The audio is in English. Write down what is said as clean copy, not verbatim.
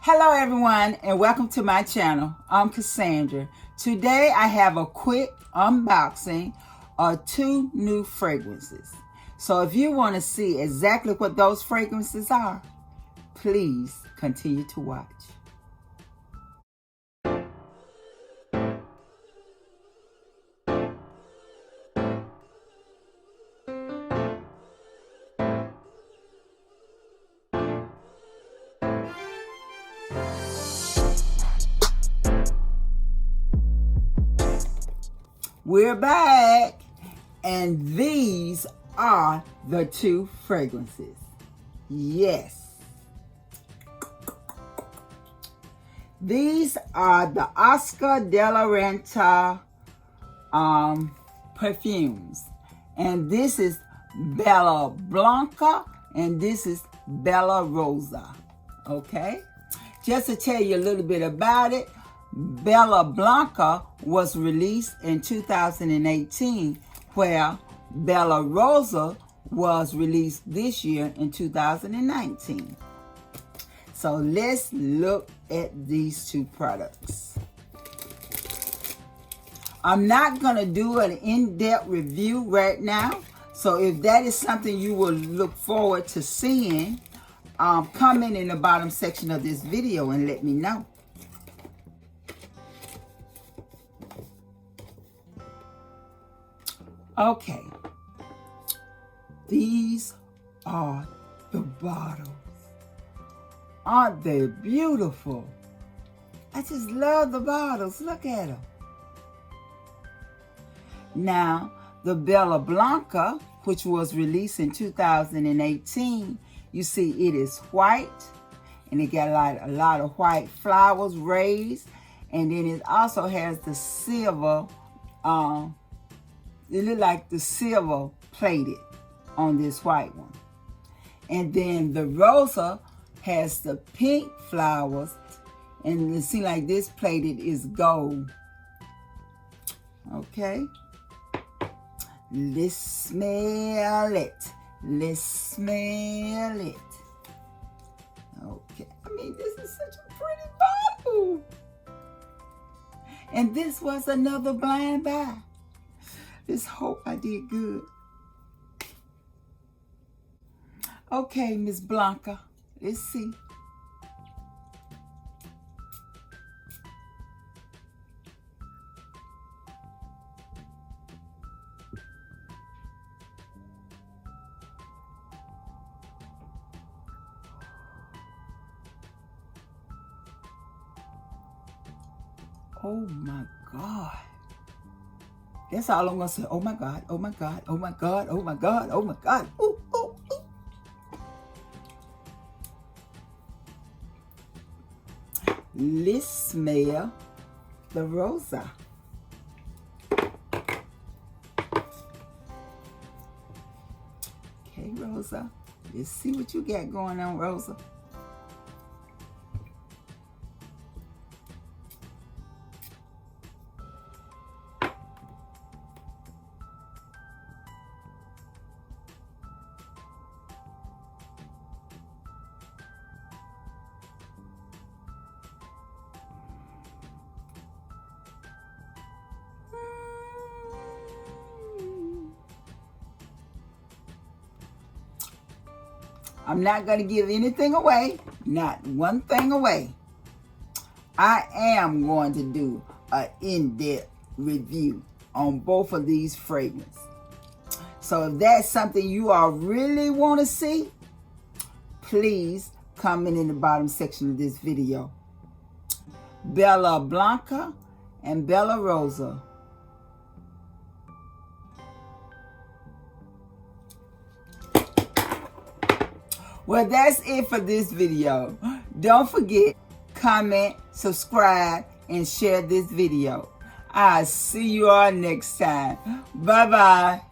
Hello everyone and welcome to my channel. I'm Cassandra. Today I have a quick unboxing of 2 new fragrances. So if you want to see exactly what those fragrances are, please continue to watch. We're back, and these are the 2 fragrances. Yes. These are the Oscar de la Renta perfumes. And this is Bella Blanca, and this is Bella Rosa. Okay? Just to tell you a little bit about it, Bella Blanca was released in 2018, where Bella Rosa was released this year in 2019. So let's look at these 2 products. I'm not going to do an in-depth review right now. So if that is something you will look forward to seeing, comment in the bottom section of this video and let me know. Okay, these are the bottles. Aren't they beautiful? I just love the bottles. Look at them. Now, the Bella Blanca, which was released in 2018, you see it is white, and it got a lot of white flowers raised, and then it also has the silver, it look like the silver plated on this white one. And then the Rosa has the pink flowers, and it seems like this plated is gold. Okay. Let's smell it. Let's smell it. Okay. I mean, this is such a pretty bottle. And this was another blind buy. Just hope I did good. Okay, Miss Blanca. Let's see. Oh my God. That's all I'm going to say. Oh my God, oh my God, oh my God, oh my God, oh my God. Ooh, ooh, ooh. Let's smell the Rosa. Okay, Rosa. Let's see what you got going on, Rosa. I'm not going to give anything away, not one thing away. I am going to do an in-depth review on both of these fragrances. So if that's something you all really want to see, please comment in the bottom section of this video. Bella Blanca and Bella Rosa. Well, that's it for this video. Don't forget, comment, subscribe, and share this video. I'll see you all next time. Bye-bye.